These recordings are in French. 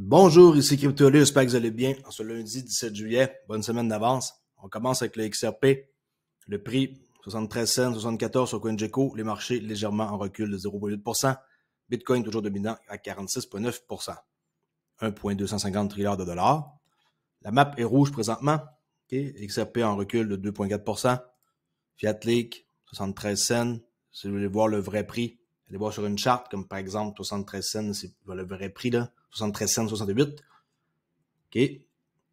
Bonjour, ici CryptoLu, j'espère que vous allez bien. En ce lundi 17 juillet, bonne semaine d'avance. On commence avec le XRP. Le prix, 73 cents, 74 sur CoinGecko. Les marchés légèrement en recul de 0,8%. Bitcoin toujours dominant à 46,9%. 1,250 trilliards de dollars. La map est rouge présentement. Okay. XRP en recul de 2,4%. Fiat Leak, 73 cents. Si vous voulez voir le vrai prix, allez voir sur une charte, comme par exemple 73 cents, c'est le vrai prix là. 73 cents, 68. OK.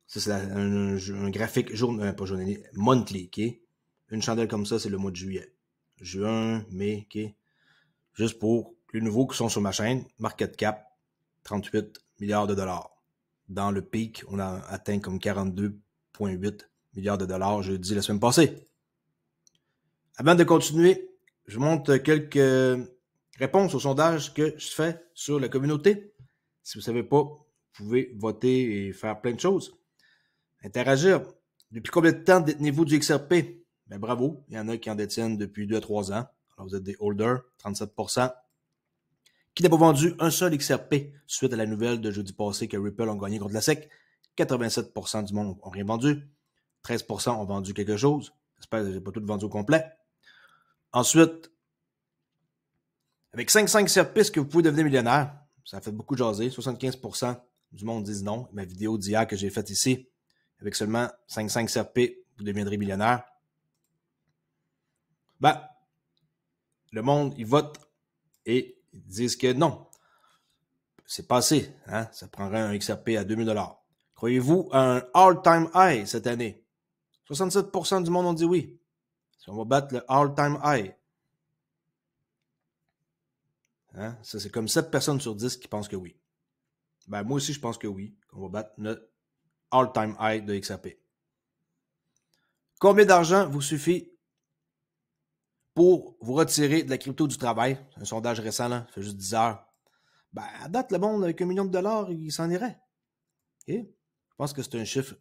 Ça, c'est un graphique pas journalier, monthly, OK. Une chandelle comme ça, c'est le mois de juillet. Juin, mai, OK. Juste pour les nouveaux qui sont sur ma chaîne, market cap, 38 milliards de dollars. Dans le pic, on a atteint comme 42,8 milliards de dollars jeudi la semaine passée. Avant de continuer, je montre quelques réponses au sondage que je fais sur la communauté. Si vous ne savez pas, vous pouvez voter et faire plein de choses. Interagir. Depuis combien de temps détenez-vous du XRP? Ben bravo, il y en a qui en détiennent depuis 2 à 3 ans. Alors vous êtes des holders, 37%. Qui n'a pas vendu un seul XRP suite à la nouvelle de jeudi passé que Ripple ont gagné contre la SEC? 87% du monde n'ont rien vendu. 13% ont vendu quelque chose. J'espère que je n'ai pas tout vendu au complet. Ensuite, avec 500 XRP, est-ce que vous pouvez devenir millionnaire? Ça a fait beaucoup jaser. 75% du monde disent non. Ma vidéo d'hier que j'ai faite ici, avec seulement 500 XRP, vous deviendrez millionnaire. Ben, le monde, il vote et ils disent que non. C'est passé. Hein? Ça prendrait un XRP à 2000 $. Croyez-vous à un all-time high cette année? 67% du monde ont dit oui. Si on va battre le all-time high. Hein? Ça, c'est comme 7 personnes sur 10 qui pensent que oui. Ben, moi aussi, je pense que oui. On va battre notre all-time high de XRP. Combien d'argent vous suffit pour vous retirer de la crypto du travail? C'est un sondage récent, là, ça fait juste 10 heures. Ben, à date, le monde, avec $1 million, il s'en irait. Okay? Je pense que c'est un chiffre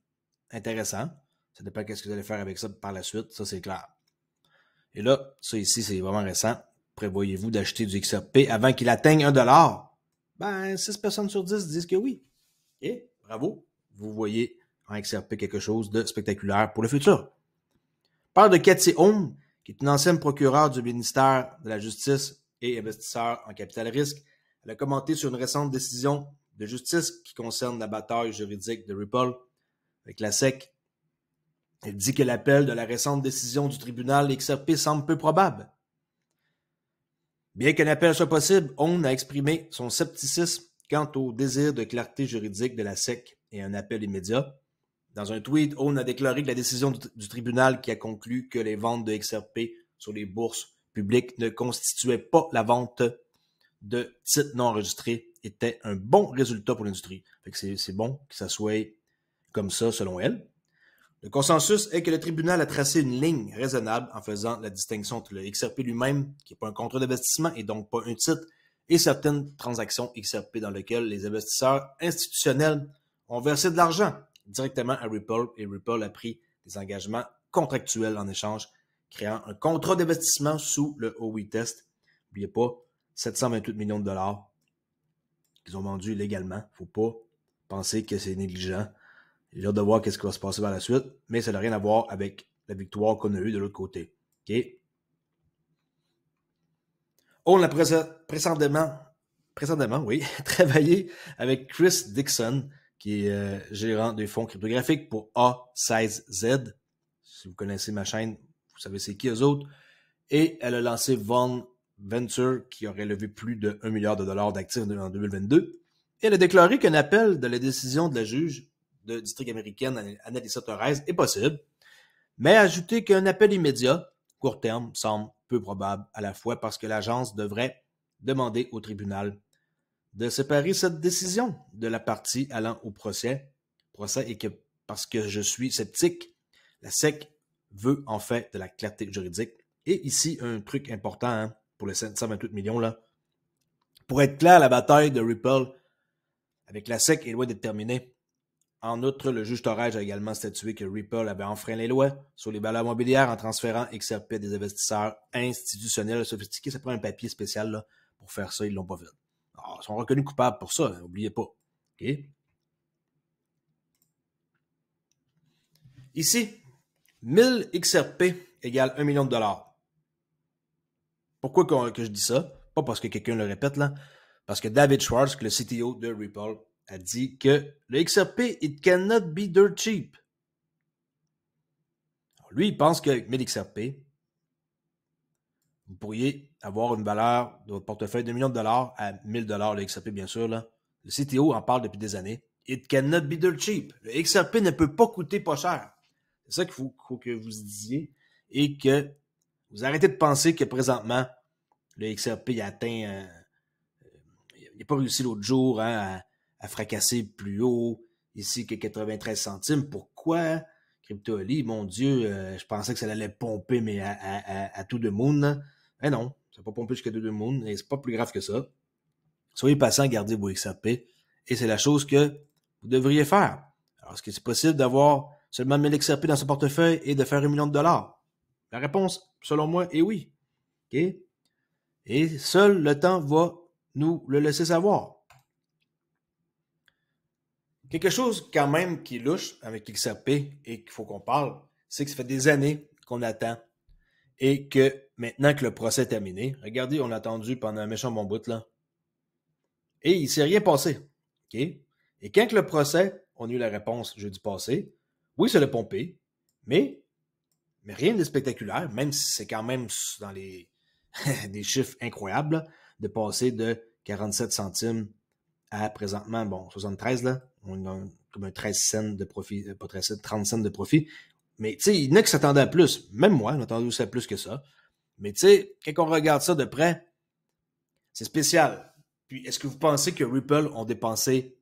intéressant. Ça dépend de ce que vous allez faire avec ça par la suite. Ça, c'est clair. Et là, ça ici, c'est vraiment récent. Prévoyez-vous d'acheter du XRP avant qu'il atteigne $1? Ben, 6 personnes sur 10 disent que oui. Et bravo, vous voyez en XRP quelque chose de spectaculaire pour le futur. Parle de Cathy Home, qui est une ancienne procureure du ministère de la Justice et investisseur en capital risque. Elle a commenté sur une récente décision de justice qui concerne la bataille juridique de Ripple avec la SEC. Elle dit que l'appel de la récente décision du tribunal XRP semble peu probable. Bien qu'un appel soit possible, On a exprimé son scepticisme quant au désir de clarté juridique de la SEC et un appel immédiat. Dans un tweet, On a déclaré que la décision du tribunal qui a conclu que les ventes de XRP sur les bourses publiques ne constituaient pas la vente de titres non enregistrés était un bon résultat pour l'industrie. C'est bon que ça soit comme ça, selon elle. Le consensus est que le tribunal a tracé une ligne raisonnable en faisant la distinction entre le XRP lui-même, qui n'est pas un contrat d'investissement et donc pas un titre, et certaines transactions XRP dans lesquelles les investisseurs institutionnels ont versé de l'argent directement à Ripple et Ripple a pris des engagements contractuels en échange, créant un contrat d'investissement sous le Howey Test. N'oubliez pas, 728 millions de dollars qu'ils ont vendus légalement. Il ne faut pas penser que c'est négligent. J'ai hâte de voir ce qui va se passer par la suite, mais ça n'a rien à voir avec la victoire qu'on a eue de l'autre côté. OK? On a précédemment, oui, travaillé avec Chris Dixon, qui est gérant des fonds cryptographiques pour A16Z. Si vous connaissez ma chaîne, vous savez c'est qui eux autres. Et elle a lancé Von Venture, qui aurait levé plus de $1 milliard d'actifs en 2022. Et elle a déclaré qu'un appel de la décision de la juge de district américaine, Annalisa Torres, est possible, mais a ajouté qu'un appel immédiat, court terme, semble peu probable à la fois parce que l'agence devrait demander au tribunal de séparer cette décision de la partie allant au procès et que parce que je suis sceptique, la SEC veut en fait de la clarté juridique. Et ici, un truc important pour les 728 millions, là. Pour être clair, la bataille de Ripple avec la SEC est loin d'être terminée. En outre, le juge Torres a également statué que Ripple avait enfreint les lois sur les valeurs mobilières en transférant XRP à des investisseurs institutionnels sophistiqués. Ça prend un papier spécial là, pour faire ça, ils ne l'ont pas fait. Alors, ils sont reconnus coupables pour ça, n'oubliez pas. OK? Ici, 1000 XRP égale 1 million de dollars. Pourquoi que je dis ça? Pas parce que quelqu'un le répète, là. Parce que David Schwartz, le CTO de Ripple, a dit que le XRP, it cannot be dirt cheap. Alors, lui, il pense qu'avec 1000 XRP, vous pourriez avoir une valeur de votre portefeuille de $1 million à 1000 $ le XRP, bien sûr. Là. Le CTO en parle depuis des années. It cannot be dirt cheap. Le XRP ne peut pas coûter pas cher. C'est ça qu'il faut que vous disiez et que vous arrêtez de penser que présentement, le XRP il a atteint... il n'a pas réussi l'autre jour hein, à fracasser plus haut ici que 93 centimes. Pourquoi? Crypto Ali, mon Dieu, je pensais que ça allait pomper, mais à tout de moon. Mais non, ça n'a pas pompé jusqu'à tout de moon, et c'est pas plus grave que ça. Soyez patient, gardez vos XRP, et c'est la chose que vous devriez faire. Alors, est-ce que c'est possible d'avoir seulement 1000 XRP dans son portefeuille et de faire $1 million? La réponse, selon moi, est oui. Okay? Et seul le temps va nous le laisser savoir. Quelque chose quand même qui est louche avec XRP et qu'il faut qu'on parle, c'est que ça fait des années qu'on attend et que maintenant que le procès est terminé, regardez, on a attendu pendant un méchant bon bout là, et il ne s'est rien passé. Okay? Et quand le procès, on a eu la réponse jeudi passé, oui, ça l'a pompé, mais rien de spectaculaire, même si c'est quand même dans les des chiffres incroyables, là, de passer de 47 centimes à présentement, bon, 73, là, on a comme un 13 cents de profit, pas 13 cents, 30 cents de profit. Mais, tu sais, il y en a qui s'attendaient à plus. Même moi, j'attendais aussi à plus que ça. Mais, tu sais, quand on regarde ça de près, c'est spécial. Puis, est-ce que vous pensez que Ripple ont dépensé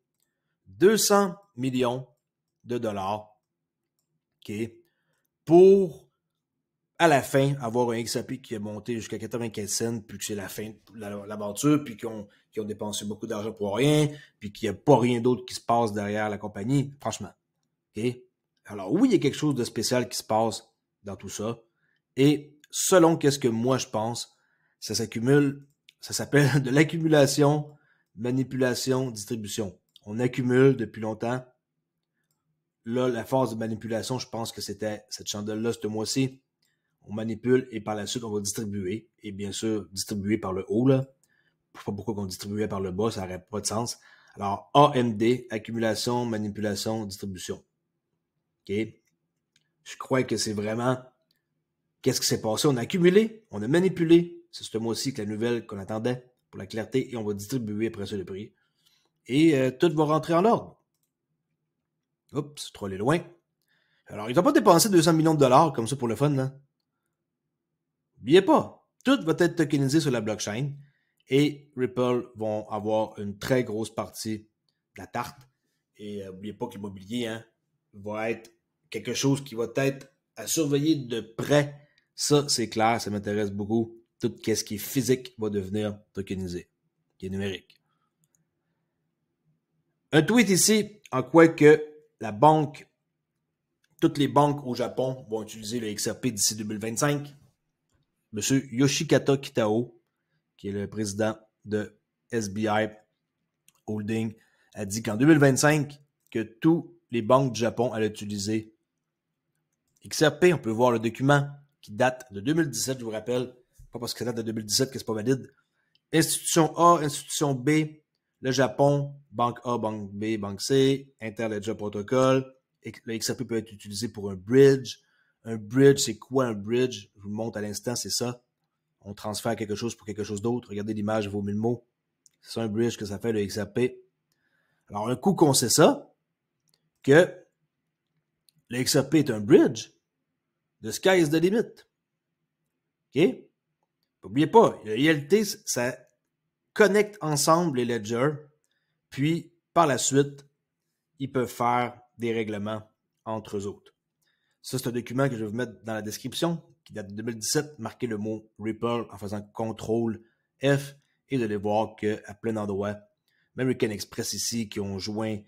200 millions de dollars, OK, pour, à la fin, avoir un XRP qui est monté jusqu'à 95 cents, puis que c'est la fin de l'aventure, puis qui ont dépensé beaucoup d'argent pour rien, puis qu'il n'y a pas rien d'autre qui se passe derrière la compagnie, franchement. OK? Alors oui, il y a quelque chose de spécial qui se passe dans tout ça. Et selon qu'est-ce que moi je pense, ça s'accumule, ça s'appelle de l'accumulation, manipulation, distribution. On accumule depuis longtemps. Là, la phase de manipulation, je pense que c'était cette chandelle-là ce mois-ci. On manipule et par la suite, on va distribuer. Et bien sûr, distribuer par le haut, là. Je ne sais pas pourquoi on distribuait par le bas, ça n'aurait pas de sens. Alors, AMD, accumulation, manipulation, distribution. OK? Je crois que c'est vraiment qu'est-ce qui s'est passé. On a accumulé, on a manipulé. C'est ce mois-ci que la nouvelle qu'on attendait pour la clarté et on va distribuer après ça le prix. Et tout va rentrer en ordre. Oups, trop allé loin. Alors, ils n'ont pas dépensé 200 millions de dollars comme ça pour le fun, là. N'oubliez pas, tout va être tokenisé sur la blockchain et Ripple vont avoir une très grosse partie de la tarte. Et n'oubliez pas que l'immobilier hein, va être quelque chose qui va être à surveiller de près. Ça, c'est clair, ça m'intéresse beaucoup. Tout ce qui est physique va devenir tokenisé, qui est numérique. Un tweet ici, en quoi que la banque, toutes les banques au Japon vont utiliser le XRP d'ici 2025. Monsieur Yoshikata Kitao, qui est le président de SBI Holding, a dit qu'en 2025, que tous les banques du Japon allaient utiliser XRP. On peut voir le document qui date de 2017, je vous rappelle. Pas parce que ça date de 2017 que c'est pas valide. Institution A, institution B, le Japon, banque A, banque B, banque C, Interledger Protocol. Le XRP peut être utilisé pour un bridge. Un bridge, c'est quoi un bridge? Je vous le montre à l'instant, c'est ça. On transfère quelque chose pour quelque chose d'autre. Regardez l'image, vaut 1000 mots. C'est ça un bridge que ça fait le XRP. Alors, un coup qu'on sait ça, que le XRP est un bridge, the sky is the limit. OK? N'oubliez pas, le ILT, ça connecte ensemble les ledgers, puis par la suite, ils peuvent faire des règlements entre eux autres. Ça, c'est un document que je vais vous mettre dans la description, qui date de 2017, marqué le mot Ripple en faisant CTRL F, et vous allez voir qu'à plein d'endroits, American Express ici, qui ont joint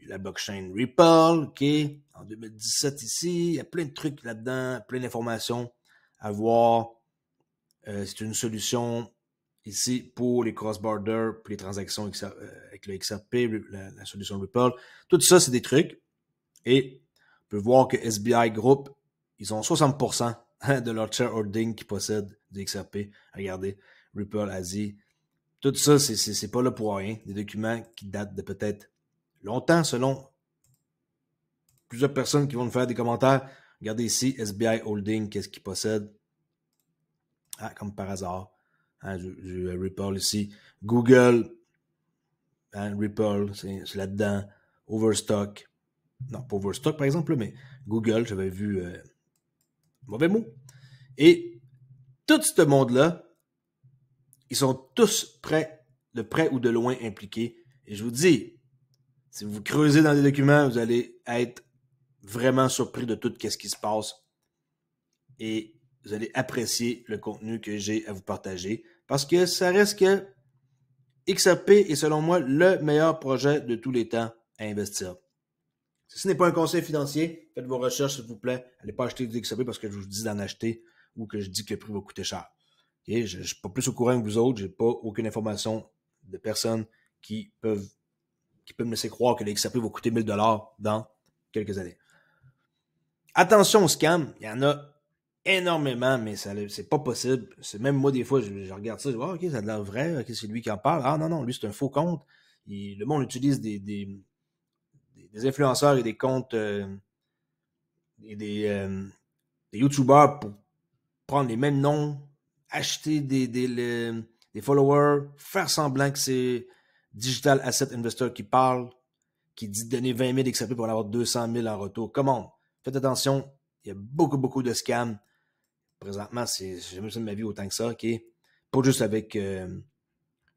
la blockchain Ripple, OK, en 2017 ici, il y a plein de trucs là-dedans, plein d'informations à voir. C'est une solution ici, pour les cross-border, pour les transactions avec le XRP, la solution Ripple. Tout ça, c'est des trucs. Et on peut voir que SBI Group, ils ont 60% de leur shareholding qui possède du XRP. Regardez, Ripple Asie. Tout ça, c'est pas là pour rien. Des documents qui datent de peut-être longtemps, selon plusieurs personnes qui vont nous faire des commentaires. Regardez ici, SBI Holding, qu'est-ce qu'ils possèdent? Ah, comme par hasard. Hein, j'ai Ripple ici. Google, hein, Ripple, c'est là-dedans. Overstock. Non, pas Overstock, par exemple, mais Google, j'avais vu mauvais mot. Et tout ce monde-là, ils sont tous de près ou de loin impliqués. Et je vous dis, si vous creusez dans les documents, vous allez être vraiment surpris de tout ce qui se passe. Et vous allez apprécier le contenu que j'ai à vous partager. Parce que ça reste que XRP est selon moi le meilleur projet de tous les temps à investir. Si ce n'est pas un conseil financier, faites vos recherches s'il vous plaît. Allez pas acheter du XRP parce que je vous dis d'en acheter ou que je dis que le prix va coûter cher. Okay? Je ne suis pas plus au courant que vous autres. Je n'ai pas aucune information de personnes qui peuvent me laisser croire que le XRP va coûter 1000$ dans quelques années. Attention aux scams, il y en a énormément, mais c'est pas possible. C'est même moi, des fois, je regarde ça, je dis, oh, ok, ça a l'air vrai, ok, c'est lui qui en parle. Ah non, lui, c'est un faux compte. Le monde utilise des influenceurs et des comptes et des YouTubers pour prendre les mêmes noms, acheter des followers, faire semblant que c'est Digital Asset Investor qui parle, qui dit donner 20 000 XRP pour avoir 200 000 en retour. Comment? Faites attention, il y a beaucoup de scams. Présentement, j'ai jamais vu de ma vie autant que ça, ok? Pas juste avec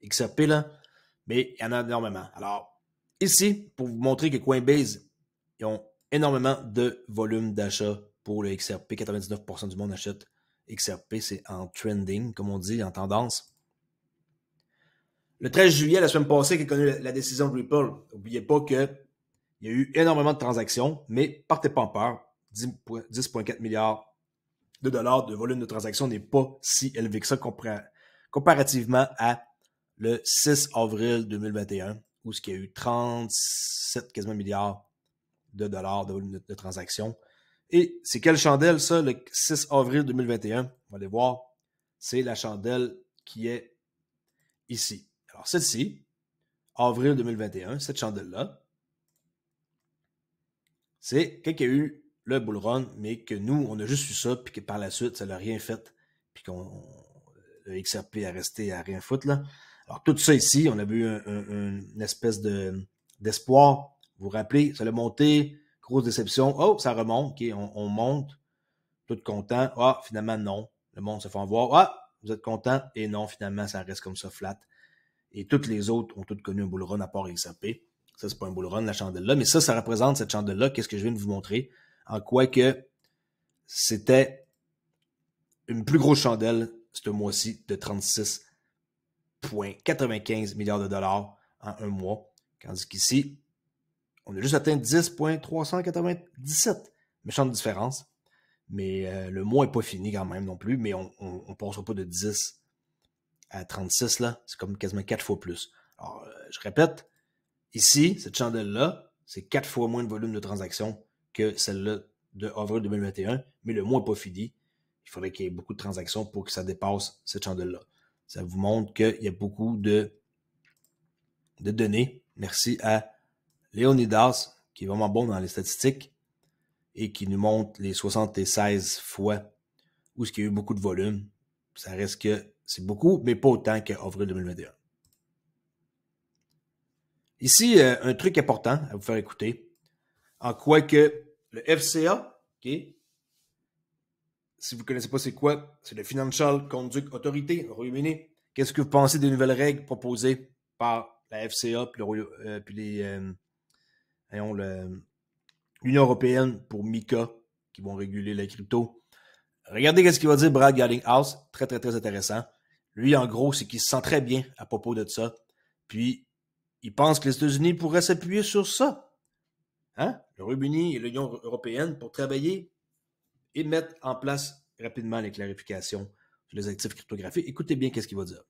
XRP, là, mais il y en a énormément. Alors, ici, pour vous montrer que Coinbase, ils ont énormément de volume d'achat pour le XRP. 99% du monde achète XRP, c'est en trending, comme on dit, en tendance. Le 13 juillet, la semaine passée, qui a connu la décision de Ripple, n'oubliez pas qu'il y a eu énormément de transactions, mais partez pas en peur. 10,4 milliards de dollars de volume de transactions n'est pas si élevé que ça comparativement à le 6 avril 2021, où il y a eu 37 quasiment milliards de dollars de volume de transactions. Et c'est quelle chandelle, ça, le 6 avril 2021? On va aller voir. C'est la chandelle qui est ici. Alors, celle-ci, avril 2021, cette chandelle-là, c'est quand il y a eu le bull run, mais que nous, on a juste eu ça, puis que par la suite, ça n'a rien fait, puis le XRP a resté à rien foutre, là. Alors, tout ça ici, on avait eu une espèce d'espoir. Vous vous rappelez, ça l'a monté, grosse déception. Oh, ça remonte, OK, on monte, tout content. Ah, finalement, non. Le monde se fait en voir. Ah, vous êtes content? Et non, finalement, ça reste comme ça, flat. Et toutes les autres ont toutes connu un bull run à part XRP. Ça, c'est pas un bull run, la chandelle-là. Mais ça représente cette chandelle-là. Qu'est-ce que je viens de vous montrer? En quoi que c'était une plus grosse chandelle ce mois-ci de 36,95 milliards de dollars en un mois. Tandis qu'ici, on a juste atteint 10,397. Méchante différence. Mais le mois n'est pas fini quand même non plus. Mais on ne passera pas de 10 à 36, là. C'est comme quasiment 4 fois plus. Alors, je répète, ici, cette chandelle-là, c'est 4 fois moins de volume de transactions que celle-là de avril 2021. Mais le mois n'est pas fini. Il faudrait qu'il y ait beaucoup de transactions pour que ça dépasse cette chandelle-là. Ça vous montre qu'il y a beaucoup de données. Merci à Léonidas, qui est vraiment bon dans les statistiques et qui nous montre les 76 fois où il y a eu beaucoup de volume. Ça reste que c'est beaucoup, mais pas autant qu'avril 2021. Ici, un truc important à vous faire écouter. En quoi que le FCA, OK, si vous ne connaissez pas c'est quoi, c'est le Financial Conduct Authority au Royaume-Uni. Qu'est-ce que vous pensez des nouvelles règles proposées par la FCA puis l'Union européenne pour MiCA qui vont réguler la crypto? Regardez ce qu'il va dire Brad Garlinghouse. Très, très, très intéressant. Lui, en gros, c'est qu'il se sent très bien à propos de ça. Puis, il pense que les États-Unis pourraient s'appuyer sur ça. Hein? Le Royaume-Uni et l'Union européenne pour travailler et mettre en place rapidement les clarifications sur les actifs cryptographiques. Écoutez bien ce qu'il va dire.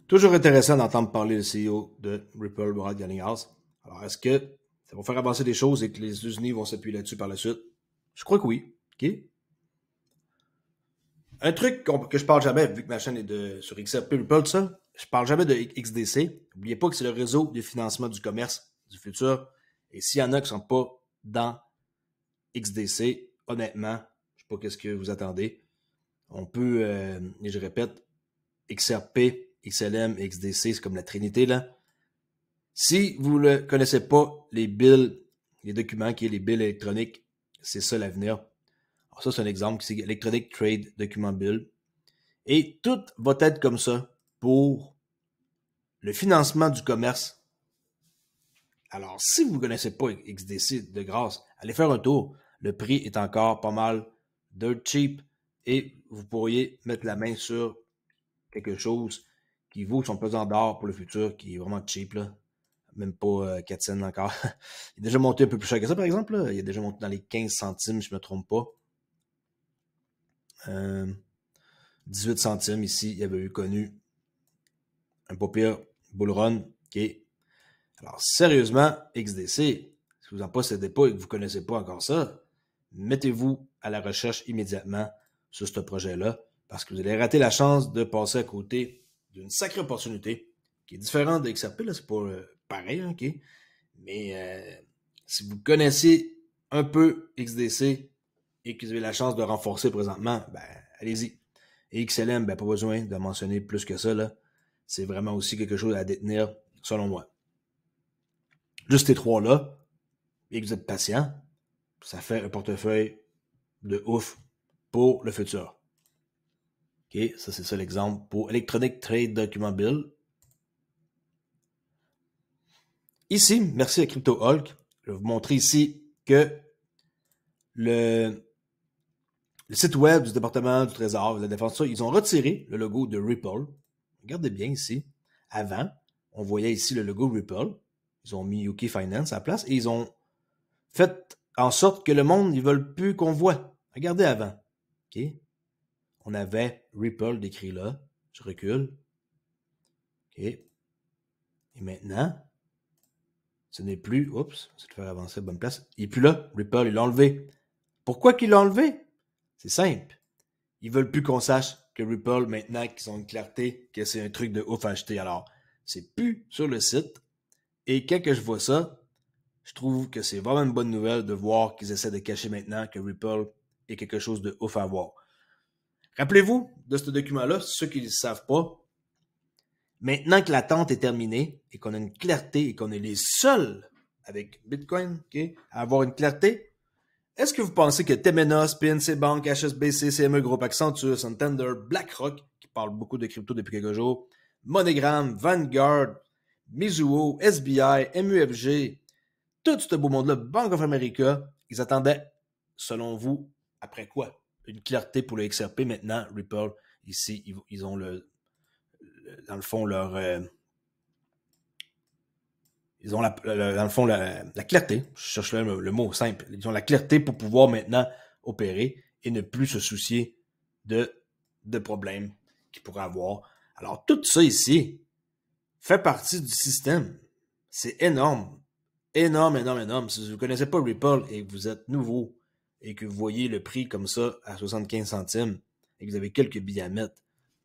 Toujours intéressant d'entendre parler le CEO de Ripple, Brad Garlinghouse. Alors, est-ce que ça va faire avancer des choses et que les États-Unis vont s'appuyer là-dessus par la suite? Je crois que oui. OK? Un truc que je parle jamais, vu que ma chaîne est sur XRP Ripple, tout ça, je parle jamais de XDC. N'oubliez pas que c'est le réseau de financement du commerce du futur. Et s'il y en a qui ne sont pas dans XDC, honnêtement, je ne sais pas qu'est-ce que vous attendez. On peut, et je répète, XRP, XLM, XDC, c'est comme la trinité, là. Si vous ne connaissez pas les bills, les documents qui est les bills électroniques, c'est ça l'avenir. Alors ça, c'est un exemple, c'est Electronic Trade Document Bill. Et tout va être comme ça pour le financement du commerce. Alors, si vous ne connaissez pas XDC de grâce, allez faire un tour. Le prix est encore pas mal dirt cheap et vous pourriez mettre la main sur quelque chose qui vaut son pesant d'or pour le futur, qui est vraiment cheap, là. Même pas 4 cents encore. Il est déjà monté un peu plus cher que ça, par exemple. Là. Il est déjà monté dans les 15 centimes, je ne me trompe pas. 18 centimes ici, il y avait eu connu un pas pire bull run. Okay. Alors, sérieusement, XDC, si vous n'en possédez pas et que vous ne connaissez pas encore ça, mettez-vous à la recherche immédiatement sur ce projet-là parce que vous allez rater la chance de passer à côté d'une sacrée opportunité qui est différente de XRP. Là, c'est pas pareil, hein, OK? Mais si vous connaissez un peu XDC et que vous avez la chance de renforcer présentement, ben, allez-y. Et XLM, ben, pas besoin de mentionner plus que ça, là. C'est vraiment aussi quelque chose à détenir, selon moi. Juste ces trois-là, et que vous êtes patient, ça fait un portefeuille de ouf pour le futur. OK, ça c'est ça l'exemple pour Electronic Trade Document Bill. Ici, merci à Crypto Hulk, je vais vous montrer ici que le site web du département du Trésor, de la Défense, ils ont retiré le logo de Ripple. Regardez bien ici. Avant, on voyait ici le logo Ripple. Ils ont mis UK Finance à la place et ils ont fait en sorte que le monde ne veut plus qu'on voit. Regardez avant. OK? On avait Ripple décrit là. Je recule. OK? Et maintenant, ce n'est plus... Oups, c'est de faire avancer à la bonne place. Il n'est plus là. Ripple, il l'a enlevé. Pourquoi qu'il l'a enlevé? C'est simple. Ils veulent plus qu'on sache que Ripple, maintenant qu'ils ont une clarté, que c'est un truc de ouf à acheter. Alors, c'est plus sur le site. Et quand que je vois ça, je trouve que c'est vraiment une bonne nouvelle de voir qu'ils essaient de cacher maintenant que Ripple est quelque chose de ouf à avoir. Rappelez-vous de ce document-là, ceux qui ne le savent pas, maintenant que l'attente est terminée et qu'on a une clarté et qu'on est les seuls avec Bitcoin okay, à avoir une clarté, est-ce que vous pensez que Temenos, PNC Bank, HSBC, CME Group, Accenture, Santander, BlackRock, qui parlent beaucoup de crypto depuis quelques jours, MoneyGram, Vanguard, Mizuho, SBI, MUFG, tout ce beau monde-là, Bank of America, ils attendaient, selon vous, après quoi? Une clarté pour le XRP. Maintenant, Ripple, ici, ils ont dans le fond, ils ont dans le fond la clarté. Je cherche le mot simple. Ils ont la clarté pour pouvoir maintenant opérer et ne plus se soucier de problèmes qu'ils pourraient avoir. Alors, tout ça ici fait partie du système. C'est énorme. Énorme. Si vous ne connaissez pas Ripple et que vous êtes nouveau et que vous voyez le prix comme ça à 75 centimes et que vous avez quelques billets à mettre,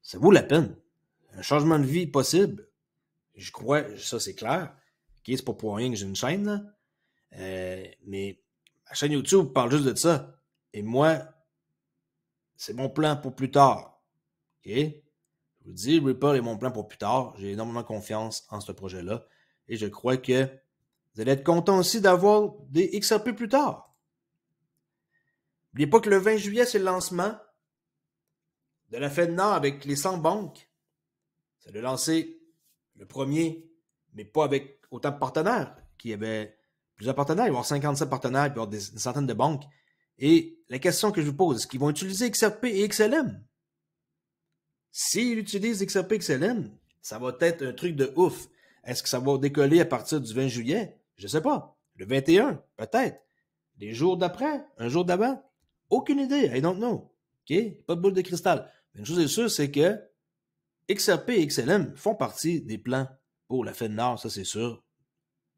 ça vaut la peine. Un changement de vie possible. Je crois, ça c'est clair. Okay, c'est pas pour rien que j'ai une chaîne, là. Mais ma chaîne YouTube parle juste de ça. Et moi, c'est mon plan pour plus tard. OK? Je vous dis, Ripple est mon plan pour plus tard. J'ai énormément confiance en ce projet-là. Et je crois que vous allez être content aussi d'avoir des XRP plus tard. N'oubliez pas que le 20 juillet, c'est le lancement de la FedNow avec les 100 banques. Ça a lancé le premier, mais pas avec autant de partenaires. Il y avait plusieurs partenaires. Il va y avoir 57 partenaires, il va y avoir une centaine de banques. Et la question que je vous pose, est-ce qu'ils vont utiliser XRP et XLM? S'ils utilisent XRP et XLM, ça va être un truc de ouf. Est-ce que ça va décoller à partir du 20 juillet? Je ne sais pas. Le 21, peut-être. Les jours d'après? Un jour d'avant? Aucune idée. I don't know. OK? Pas de boule de cristal. Mais une chose est sûre, c'est que XRP et XLM font partie des plans pour la FedNord, ça c'est sûr.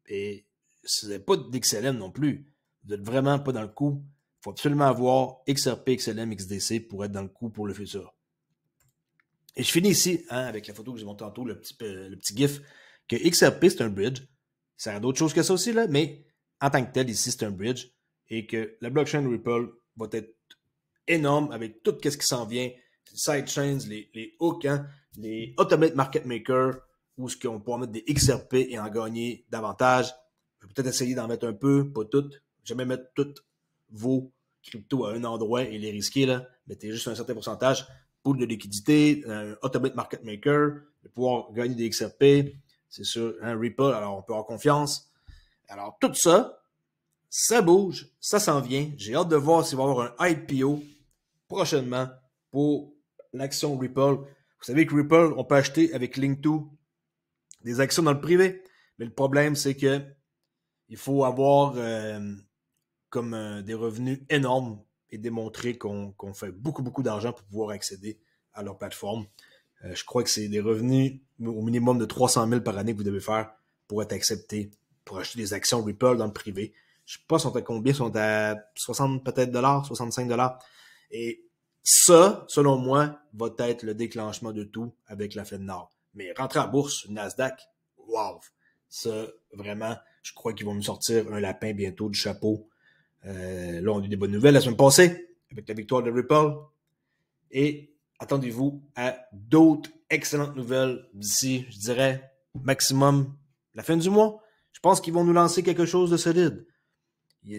Et si vous n'avez pas d'XLM non plus, vous n'êtes vraiment pas dans le coup. Il faut absolument avoir XRP, XLM, XDC pour être dans le coup pour le futur. Et je finis ici avec la photo que j'ai montrée tantôt, le petit GIF, que XRP c'est un bridge. Ça sert à d'autres choses que ça aussi, là, mais en tant que tel, ici c'est un bridge. Et que la blockchain Ripple va être énorme avec tout ce qui s'en vient. Les sidechains, les hooks, les automate market makers, où ce qu'on pourra mettre des XRP et en gagner davantage. Je vais peut-être essayer d'en mettre un peu, pas toutes. Jamais mettre toutes vos cryptos à un endroit et les risquer, là. Mettez juste un certain pourcentage. Pool de liquidité, un automate market maker, de pouvoir gagner des XRP. C'est sûr, un Ripple, alors on peut avoir confiance. Alors, tout ça, ça bouge, ça s'en vient. J'ai hâte de voir s'il va y avoir un IPO prochainement pour l'action Ripple. Vous savez que Ripple, on peut acheter avec Link2 des actions dans le privé. Mais le problème, c'est que il faut avoir des revenus énormes et démontrer qu'on fait beaucoup d'argent pour pouvoir accéder à leur plateforme. Je crois que c'est des revenus au minimum de 300 000 par année que vous devez faire pour être accepté pour acheter des actions Ripple dans le privé. Je ne sais pas si on à combien, ils sont à 60 peut-être dollars, 65 $. Et ça, selon moi, va être le déclenchement de tout avec la FedNord. Mais rentrer en bourse, Nasdaq, wow! Ça, vraiment, je crois qu'ils vont nous sortir un lapin bientôt du chapeau. Là, on a eu des bonnes nouvelles la semaine passée avec la victoire de Ripple. Et attendez-vous à d'autres excellentes nouvelles d'ici, je dirais, maximum la fin du mois. Je pense qu'ils vont nous lancer quelque chose de solide.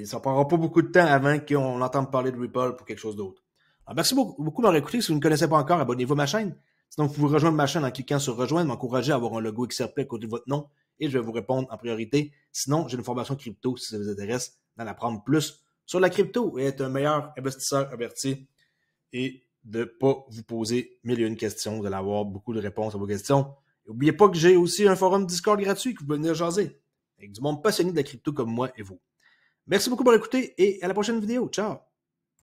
Ça ne prendra pas beaucoup de temps avant qu'on entende parler de Ripple pour quelque chose d'autre. Alors, merci beaucoup de m'avoir écouté. Si vous ne me connaissez pas encore, abonnez-vous à ma chaîne. Sinon, vous pouvez rejoindre ma chaîne en cliquant sur rejoindre, m'encourager à avoir un logo XRP à côté de votre nom et je vais vous répondre en priorité. Sinon, j'ai une formation crypto si ça vous intéresse d'en apprendre plus sur la crypto et être un meilleur investisseur averti et de ne pas vous poser mille et une questions. Vous allez avoir beaucoup de réponses à vos questions. N'oubliez pas que j'ai aussi un forum Discord gratuit que vous pouvez venir jaser avec du monde passionné de la crypto comme moi et vous. Merci beaucoup pour l'écouter et à la prochaine vidéo. Ciao!